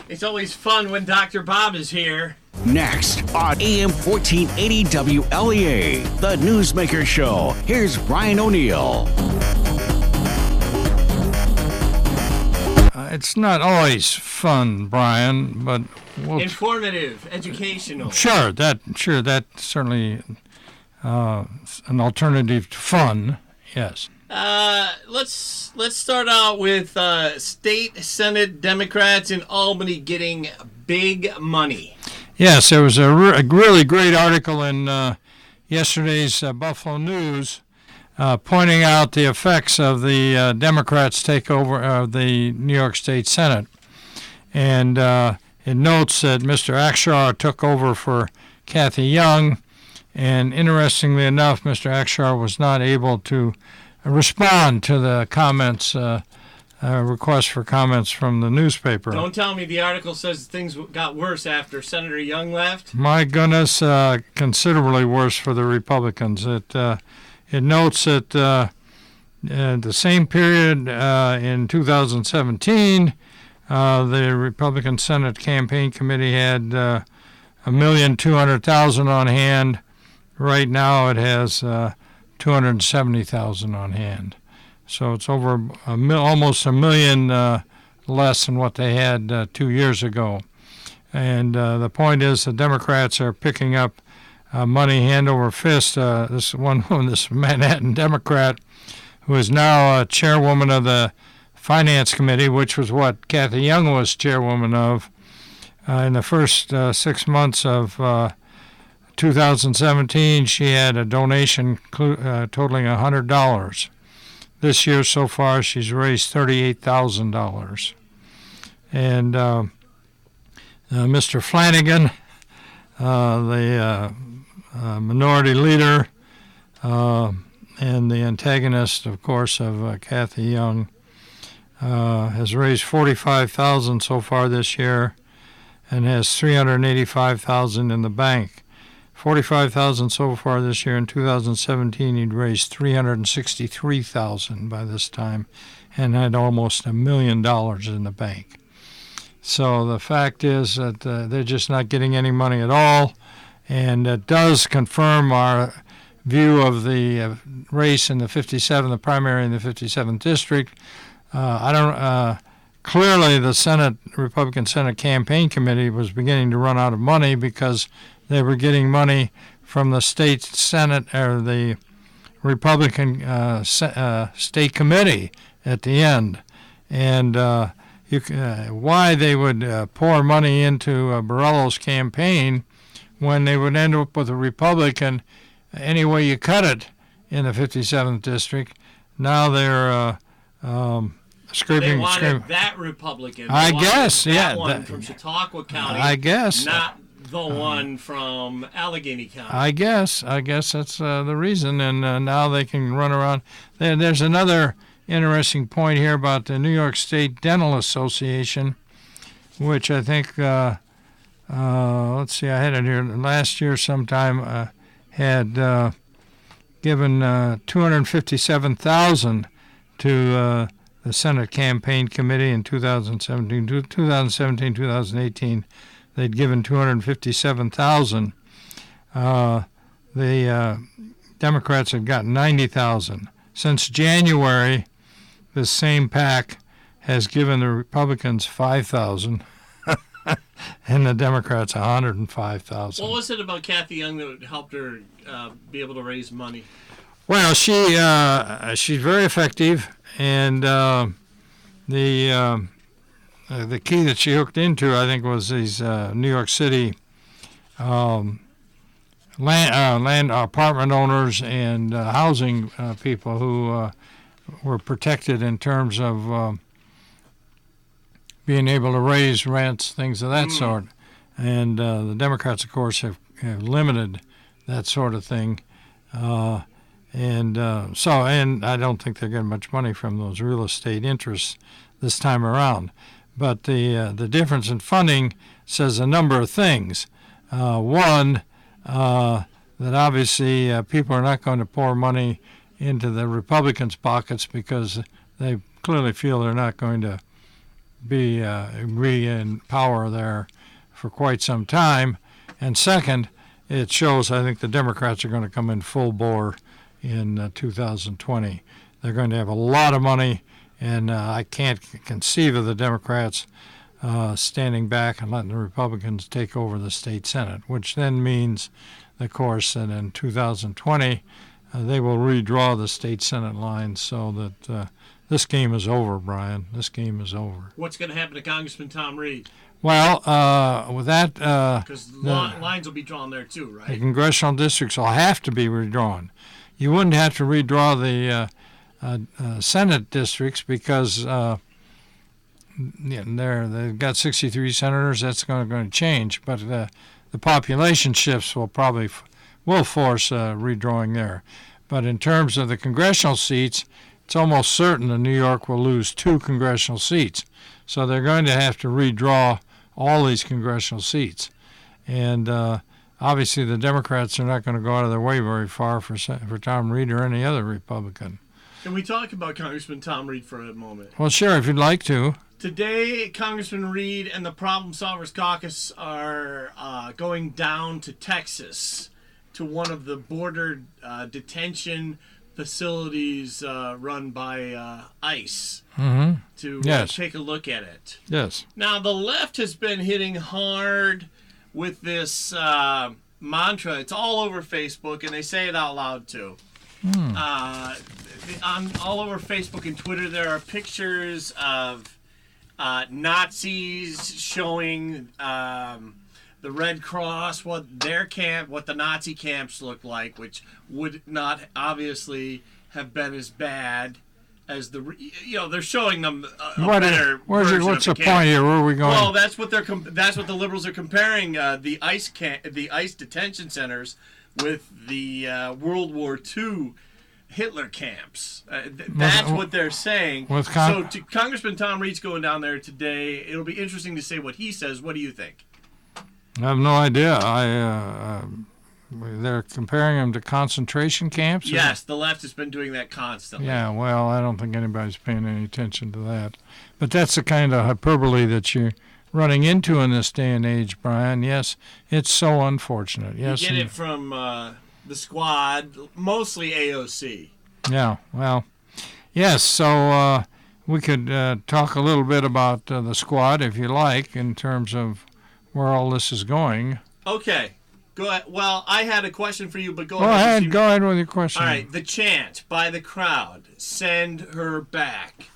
It's always fun when Dr. Bob is here. Next on AM 1480 WLEA, the Newsmaker Show. Here's Brian O'Neill. It's not always fun, Brian, but informative, educational. Sure, that's certainly an alternative to fun. Yes. Let's start out with state Senate Democrats in Albany getting big money. Yes, there was a really great article in yesterday's Buffalo News pointing out the effects of the Democrats' takeover of the New York State Senate. And it notes that Mr. Akshar took over for Kathy Young. And interestingly enough, Mr. Akshar was not able to respond to the comments, request for comments from the newspaper. Don't tell me the article says things got worse after Senator Young left. My goodness, considerably worse for the Republicans. It notes that the same period in 2017, the Republican Senate Campaign Committee had $1,200,000 on hand. Right now, it has $270,000 on hand. So it's over almost $1 million less than what they had 2 years ago. And the point is, the Democrats are picking up money hand over fist. This Manhattan Democrat, who is now chairwoman of the Finance Committee, which was what Kathy Young was chairwoman of, in the first 6 months of 2017, she had a donation totaling $100. This year so far, she's raised $38,000. And Mr. Flanagan, the minority leader and the antagonist, of course, of Kathy Young, has raised $45,000 so far this year and has $385,000 in the bank. $45,000 so far this year. In 2017, he'd raised $363,000 by this time and had almost $1 million in the bank. So the fact is that they're just not getting any money at all, and it does confirm our view of the race in the the primary in the 57th district. Clearly the Republican Senate Campaign Committee was beginning to run out of money because they were getting money from the state Senate or the Republican state committee at the end. And why they would pour money into Borrello's campaign when they would end up with a Republican any way you cut it in the 57th district. Now they're scraping. They wanted that Republican. I guess, that one from Chautauqua County. I guess. Not the one from Allegheny County. I guess that's the reason, and now they can run around. There's another interesting point here about the New York State Dental Association, which I think, let's see, I had it here last year sometime, had given $257,000 to the Senate Campaign Committee in 2017, 2018. They'd given $257,000. The Democrats had gotten $90,000. Since January, this same PAC has given the Republicans $5,000 and the Democrats $105,000. What was it about Kathy Young that helped her be able to raise money? Well, she's very effective, and the key that she hooked into, I think, was these New York City land apartment owners and housing people who were protected in terms of being able to raise rents, things of that sort. And the Democrats, of course, have limited that sort of thing. And I don't think they're getting much money from those real estate interests this time around. But the difference in funding says a number of things. One, that obviously people are not going to pour money into the Republicans' pockets because they clearly feel they're not going to be in power there for quite some time. And second, it shows I think the Democrats are going to come in full bore in 2020. They're going to have a lot of money, and I can't conceive of the Democrats standing back and letting the Republicans take over the state Senate, which then means, of course, that in 2020 they will redraw the state Senate lines so that this game is over, Brian. This game is over. What's going to happen to Congressman Tom Reed? Well, with that... Because lines will be drawn there too, right? The congressional districts will have to be redrawn. You wouldn't have to redraw the Senate districts because they've got 63 senators. That's going to change. But the population shifts will force redrawing there. But in terms of the congressional seats, it's almost certain that New York will lose 2 congressional seats. So they're going to have to redraw all these congressional seats. And obviously the Democrats are not going to go out of their way very far for Tom Reed or any other Republican. Can we talk about Congressman Tom Reed for a moment? Well, sure, if you'd like to. Today, Congressman Reed and the Problem Solvers Caucus are going down to Texas to one of the border detention facilities run by ICE to take a look at it. Yes. Now, the left has been hitting hard with this mantra. It's all over Facebook, and they say it out loud, too. All over Facebook and Twitter, there are pictures of Nazis showing the Red Cross, what the Nazi camps look like, which would not obviously have been as bad as they're showing them a better version what's of the point here? Where are we going? Well, that's what the liberals are comparing the ICE detention centers with the World War II Hitler camps. That's what they're saying. So Congressman Tom Reed's going down there today. It'll be interesting to see what he says. What do you think? I have no idea. They're comparing them to concentration camps? Yes, the left has been doing that constantly. Yeah, well, I don't think anybody's paying any attention to that. But that's the kind of hyperbole that you're running into in this day and age, Brian. Yes, it's so unfortunate. Yes, you get it from the squad, mostly AOC. Yeah, well, yes, so we could talk a little bit about the squad, if you like, in terms of where all this is going. Okay. Go ahead. Well, I had a question for you, but go ahead. Go ahead with your question. All right. The chant by the crowd, "Send her back,"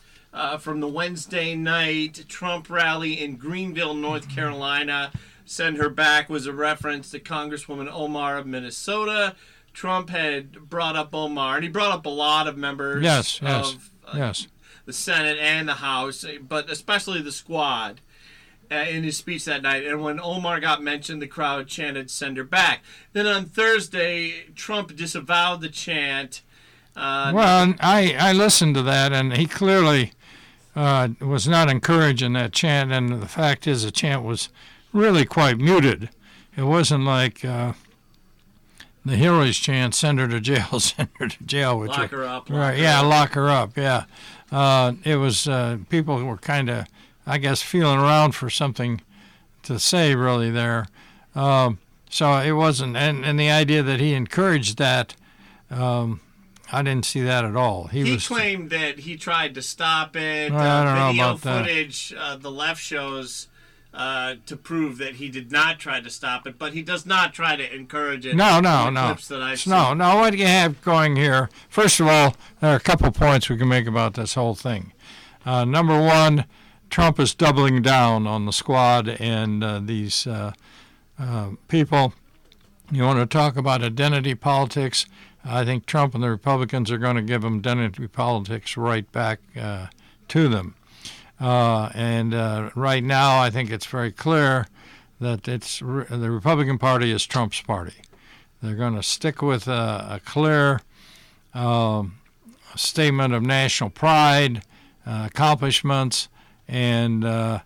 from the Wednesday night Trump rally in Greenville, North Carolina. "Send her back" was a reference to Congresswoman Omar of Minnesota. Trump had brought up Omar, and he brought up a lot of members of the Senate and the House, but especially the squad. In his speech that night, and when Omar got mentioned, the crowd chanted "Send her back." Then on Thursday, Trump disavowed the chant. Well, I listened to that, and he clearly was not encouraging that chant, and the fact is the chant was really quite muted. It wasn't like the Hillary's chant, "Send her to jail, send her to jail." Lock her up. Lock her up, yeah. It was, people were kind of, I guess, feeling around for something to say, really, there. So it wasn't, and the idea that he encouraged that, I didn't see that at all. He claimed that he tried to stop it. I don't know about footage the left shows to prove that he did not try to stop it, but he does not try to encourage it. No. Clips that I've seen. No, what you have going here, first of all, there are a couple points we can make about this whole thing. Number one, Trump is doubling down on the squad and these people. You want to talk about identity politics? I think Trump and the Republicans are going to give them identity politics right back to them. And right now, I think it's very clear that the Republican Party is Trump's party. They're going to stick with a clear statement of national pride, accomplishments, and the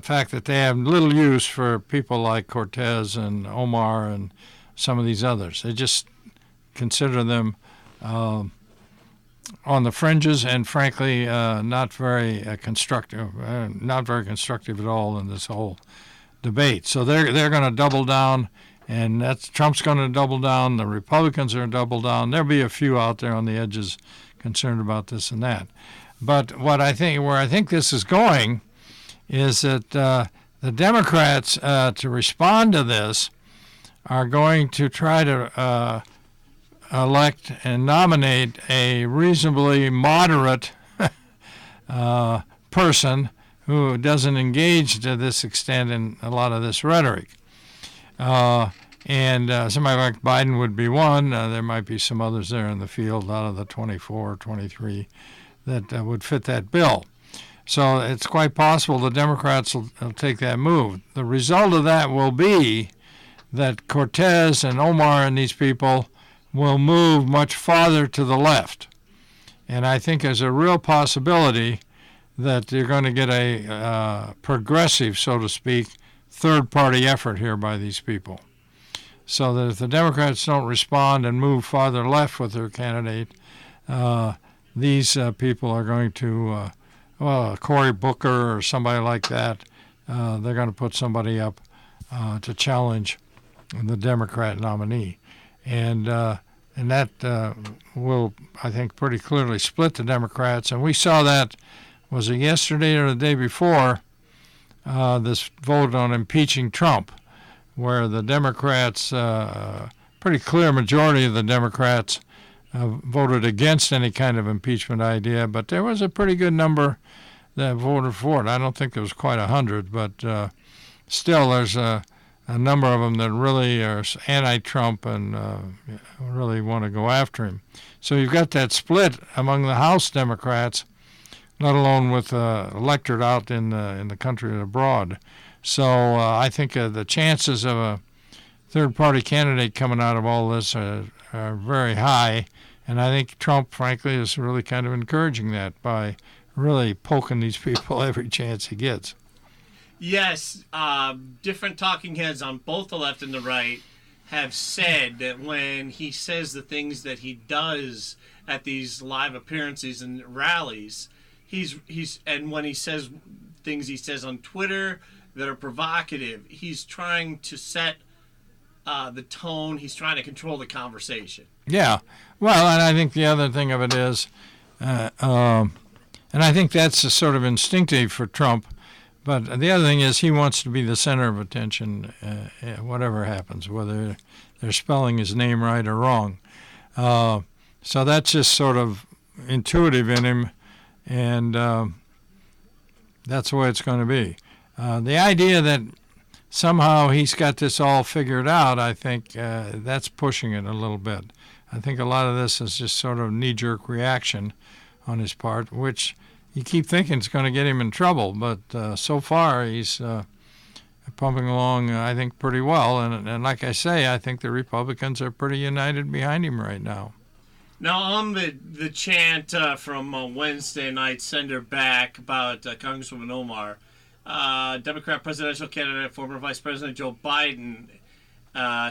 fact that they have little use for people like Cortez and Omar and some of these others. They just consider them on the fringes, and frankly, not very constructive. Not very constructive at all in this whole debate. So they're going to double down, and that's Trump's going to double down. The Republicans are going to double down. There'll be a few out there on the edges concerned about this and that. But where I think this is going is that the Democrats, to respond to this, are going to try to elect and nominate a reasonably moderate person who doesn't engage to this extent in a lot of this rhetoric. And somebody like Biden would be one. There might be some others there in the field out of the 24 or 23 that would fit that bill. So it's quite possible the Democrats will take that move. The result of that will be that Cortez and Omar and these people will move much farther to the left. And I think there's a real possibility that you're going to get a progressive, so to speak, third-party effort here by these people. So that if the Democrats don't respond and move farther left with their candidate, these people are going to, Cory Booker or somebody like that, they're going to put somebody up to challenge the Democrat nominee. And that will, I think, pretty clearly split the Democrats. And we saw that, was it yesterday or the day before, this vote on impeaching Trump, where the Democrats, pretty clear majority of the Democrats, voted against any kind of impeachment idea, but there was a pretty good number that voted for it. I don't think there was quite 100, but still there's a number of them that really are anti-Trump and really want to go after him. So you've got that split among the House Democrats, let alone with electorate out in the country and abroad. So I think the chances of a third-party candidate coming out of all this are very high, and I think Trump, frankly, is really kind of encouraging that by really poking these people every chance he gets. Yes, different talking heads on both the left and the right have said that when he says the things that he does at these live appearances and rallies, and when he says things he says on Twitter that are provocative, he's trying to set the tone. He's trying to control the conversation. Yeah. Well, and I think the other thing of it is, and I think that's sort of instinctive for Trump, but the other thing is he wants to be the center of attention, whatever happens, whether they're spelling his name right or wrong. So that's just sort of intuitive in him, and that's the way it's going to be. The idea that somehow he's got this all figured out, I think that's pushing it a little bit. I think a lot of this is just sort of knee-jerk reaction on his part, which you keep thinking it's going to get him in trouble. But so far he's pumping along, I think, pretty well. And like I say, I think the Republicans are pretty united behind him right now. Now, on the chant from Wednesday night, send her back, about Congresswoman Omar, Democrat presidential candidate, former Vice President Joe Biden,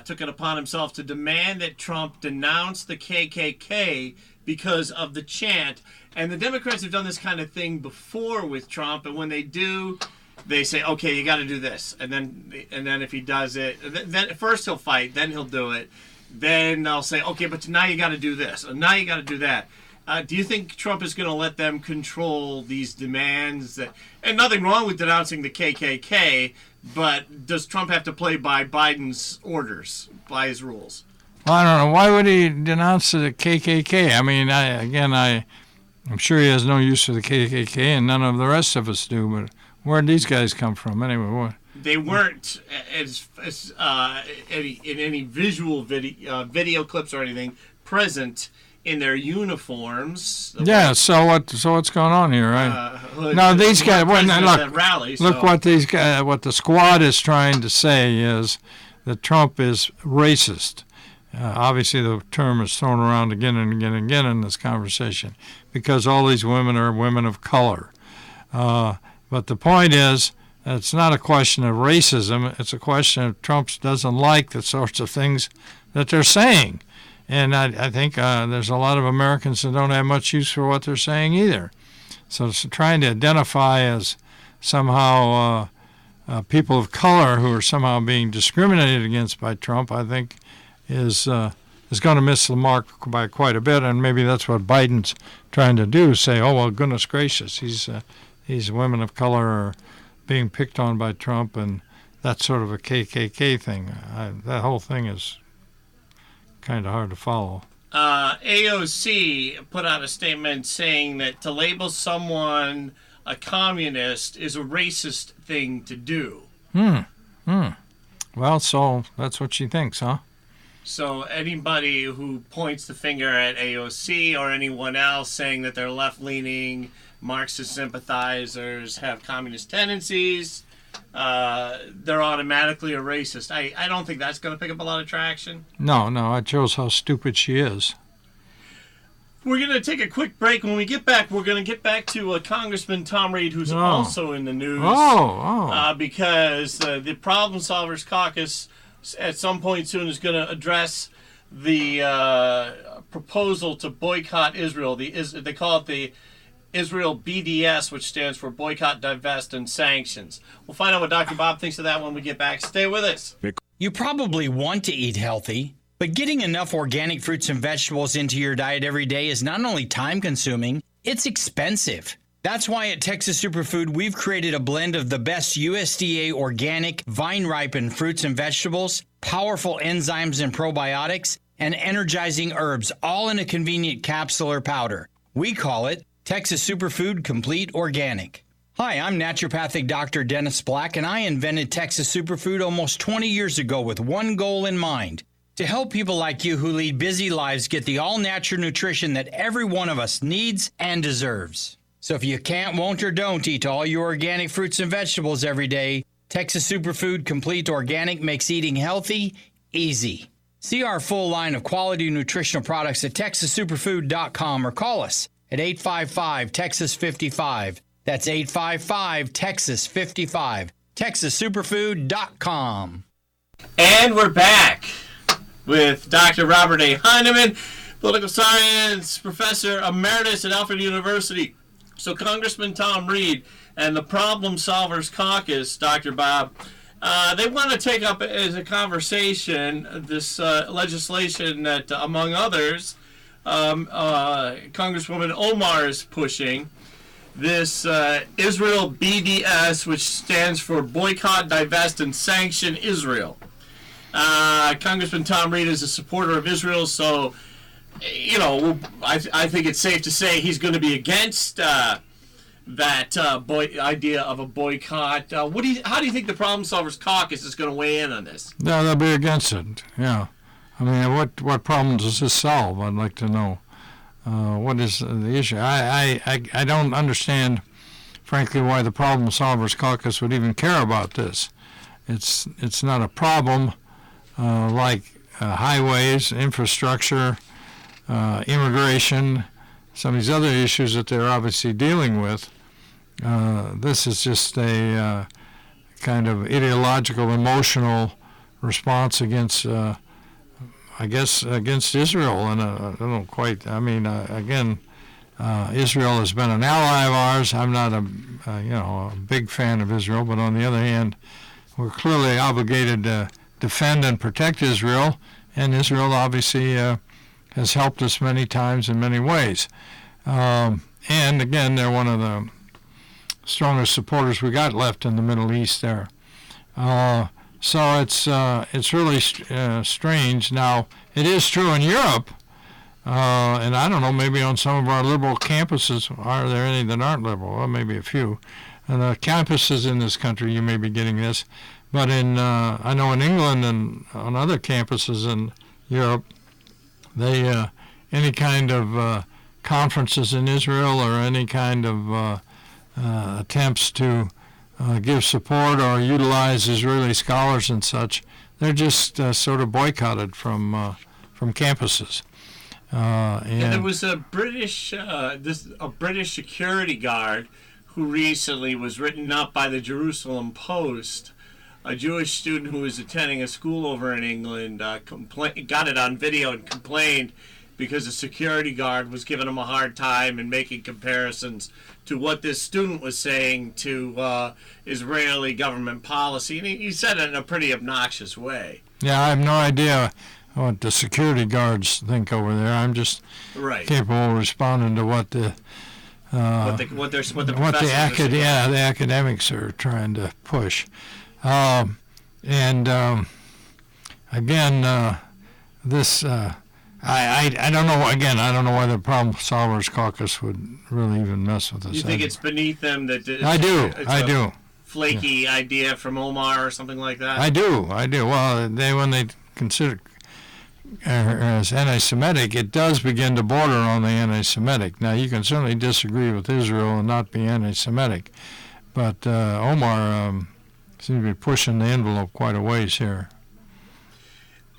took it upon himself to demand that Trump denounce the KKK because of the chant. And the Democrats have done this kind of thing before with Trump, and when they do, they say, okay, you got to do this. And then if he does it, then first he'll fight, then he'll do it. Then they'll say, okay, but now you got to do this, and now you got to do that. Do you think Trump is going to let them control these demands? And nothing wrong with denouncing the KKK, but does Trump have to play by Biden's orders, by his rules? Well, I don't know. Why would he denounce the KKK? I mean, I'm sure he has no use for the KKK, and none of the rest of us do, but where'd these guys come from anyway? What? They weren't in any visual video clips or anything present in their uniforms. Yeah. So what's going on here, right? No, these guys. Look what these guys. What the squad is trying to say is that Trump is racist. Obviously, the term is thrown around again and again and again in this conversation because all these women are women of color. But the point is, it's not a question of racism. It's a question of Trump doesn't like the sorts of things that they're saying. And I think there's a lot of Americans that don't have much use for what they're saying either. So trying to identify as somehow people of color who are somehow being discriminated against by Trump, I think, is going to miss the mark by quite a bit. And maybe that's what Biden's trying to do, say, oh, well, goodness gracious, these women of color are being picked on by Trump, and that's sort of a KKK thing. That whole thing is kind of hard to follow. AOC put out a statement saying that to label someone a communist is a racist thing to do. Well, so that's what she thinks, huh? So anybody who points the finger at AOC or anyone else saying that they're left-leaning Marxist sympathizers have communist tendencies, they're automatically a racist. I don't think that's going to pick up a lot of traction. No, it shows how stupid she is. We're going to take a quick break. When we get back, we're going to get back to Congressman Tom Reed, who's also in the news. Because the Problem Solvers Caucus at some point soon is going to address the proposal to boycott Israel. They call it the Israel BDS, which stands for Boycott, Divest, and Sanctions. We'll find out what Dr. Bob thinks of that when we get back. Stay with us. You probably want to eat healthy, but getting enough organic fruits and vegetables into your diet every day is not only time-consuming, it's expensive. That's why at Texas Superfood, we've created a blend of the best USDA organic, vine-ripened fruits and vegetables, powerful enzymes and probiotics, and energizing herbs, all in a convenient capsule or powder. We call it Texas Superfood Complete Organic. Hi, I'm naturopathic Dr. Dennis Black, and I invented Texas Superfood almost 20 years ago with one goal in mind: to help people like you who lead busy lives get the all-natural nutrition that every one of us needs and deserves. So if you can't, won't, or don't eat all your organic fruits and vegetables every day, Texas Superfood Complete Organic makes eating healthy easy. See our full line of quality nutritional products at TexasSuperfood.com or call us at 855-TEXAS-55. That's 855-TEXAS-55. TexasSuperfood.com. And we're back with Dr. Robert A. Heineman, political science professor emeritus at Alfred University. So Congressman Tom Reed and the Problem Solvers Caucus, Dr. Bob, they want to take up as a conversation this legislation that, among others, Congresswoman Omar is pushing, this Israel BDS, which stands for Boycott, Divest, and Sanction Israel. Congressman Tom Reed is a supporter of Israel, so, you know, I think it's safe to say he's going to be against that idea of a boycott. How do you think the Problem Solvers Caucus is going to weigh in on this? No, they'll be against it, yeah. I mean, what problem does this solve? I'd like to know. What is the issue? I don't understand, frankly, why the Problem Solvers Caucus would even care about this. It's not a problem like highways, infrastructure, immigration, some of these other issues that they're obviously dealing with. This is just a kind of ideological, emotional response against, I guess, against Israel. And I don't quite. I mean, again, Israel has been an ally of ours. I'm not a big fan of Israel, but on the other hand, we're clearly obligated to defend and protect Israel, and Israel obviously has helped us many times in many ways. And again, they're one of the strongest supporters we got left in the Middle East there. So it's really strange. Now, it is true in Europe, and I don't know, maybe on some of our liberal campuses, are there any that aren't liberal? Well, maybe a few. And the campuses in this country, you may be getting this. But I know in England and on other campuses in Europe, they any kind of conferences in Israel or any kind of attempts to give support or utilize Israeli scholars and such, they're just sort of boycotted from campuses. And there was a British security guard who recently was written up by the Jerusalem Post a Jewish student who was attending a school over in England got it on video and complained because a security guard was giving him a hard time and making comparisons to what this student was saying to Israeli government policy. And he said it in a pretty obnoxious way. Yeah, I have no idea what the security guards think over there. I'm just capable of responding to what the academics are trying to push. This I don't know. Again, I don't know why the Problem Solvers Caucus would really even mess with this. You think it's beneath them that I do. Flaky idea from Omar or something like that? I do. Well, when they consider as anti-Semitic, it does begin to border on the anti-Semitic. Now, you can certainly disagree with Israel and not be anti-Semitic, but Omar seems to be pushing the envelope quite a ways here.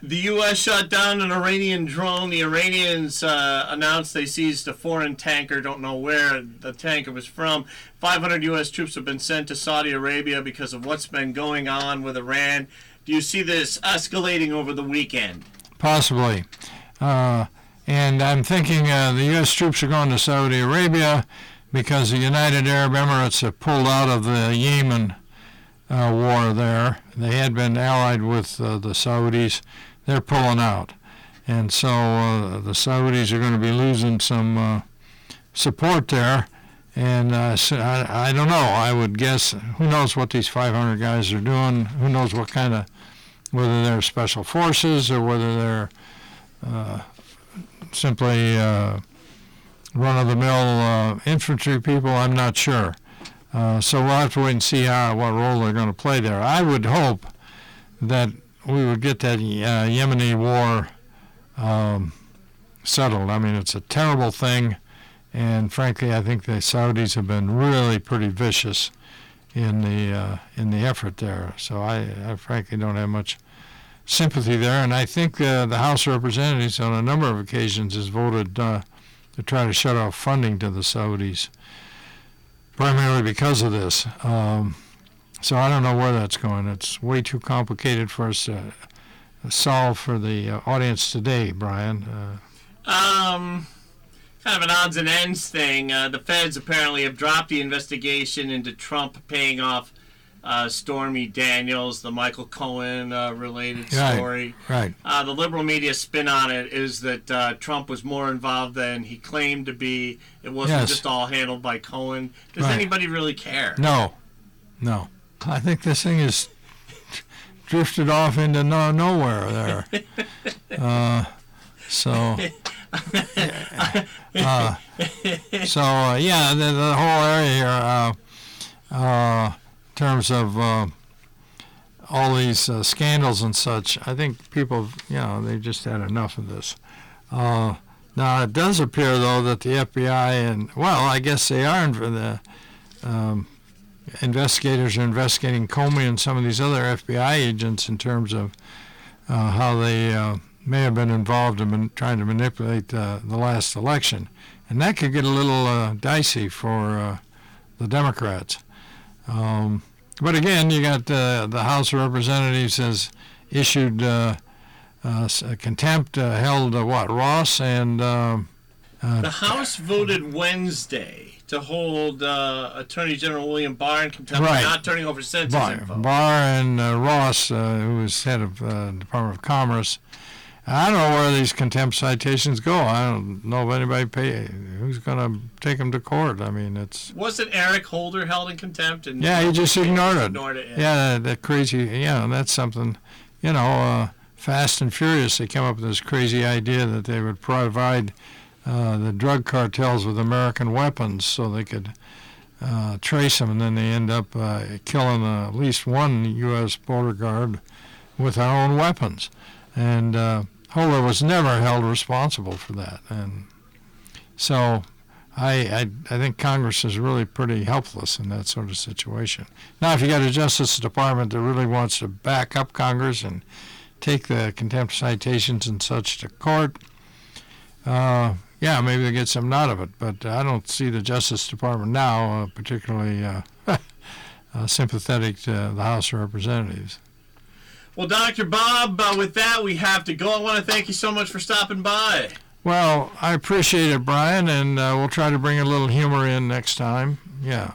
The U.S. shot down an Iranian drone. The Iranians announced they seized a foreign tanker. Don't know where the tanker was from. 500 U.S. troops have been sent to Saudi Arabia because of what's been going on with Iran. Do you see this escalating over the weekend? Possibly. And I'm thinking the U.S. troops are going to Saudi Arabia because the United Arab Emirates have pulled out of the Yemen war there. They had been allied with the Saudis. They're pulling out. And so the Saudis are going to be losing some support there. And I don't know. I would guess, who knows what these 500 guys are doing. Who knows what kind of, whether they're special forces or whether they're simply run-of-the-mill infantry people. I'm not sure. So we'll have to wait and see what role they're going to play there. I would hope that we would get that Yemeni war settled. I mean, it's a terrible thing, and frankly, I think the Saudis have been really pretty vicious in the effort there. So I frankly don't have much sympathy there, and I think the House of Representatives on a number of occasions has voted to try to shut off funding to the Saudis, primarily because of this. So I don't know where that's going. It's way too complicated for us to solve for the audience today, Brian. Kind of an odds and ends thing. The feds apparently have dropped the investigation into Trump paying off Stormy Daniels, the Michael Cohen related story. Right. The liberal media spin on it is that Trump was more involved than he claimed to be. It wasn't just all handled by Cohen. Does anybody really care? No. I think this thing is drifted off into nowhere there. The whole area here, in terms of all these scandals and such, I think people, they just had enough of this. Now, it does appear, though, that the FBI I guess they are investigators are investigating Comey and some of these other FBI agents in terms of how they may have been involved in trying to manipulate the last election. And that could get a little dicey for the Democrats. But again, you got the House of Representatives has issued contempt, held Ross and... the House voted Wednesday to hold Attorney General William Barr in contempt for not turning over census info. Barr and Ross, who was head of Department of Commerce. I don't know where these contempt citations go. I don't know if anybody who's going to take them to court. I mean, it's... Wasn't Eric Holder held in contempt? And he just ignored it. Yeah, that crazy... that's something... Fast and Furious, they came up with this crazy idea that they would provide the drug cartels with American weapons so they could trace them, and then they end up killing at least one U.S. border guard with our own weapons. And Holder was never held responsible for that. And so I think Congress is really pretty helpless in that sort of situation. Now, if you got a Justice Department that really wants to back up Congress and take the contempt citations and such to court, maybe they get something out of it. But I don't see the Justice Department now particularly sympathetic to the House of Representatives. Well, Dr. Bob, with that, we have to go. I want to thank you so much for stopping by. Well, I appreciate it, Brian, and we'll try to bring a little humor in next time. Yeah.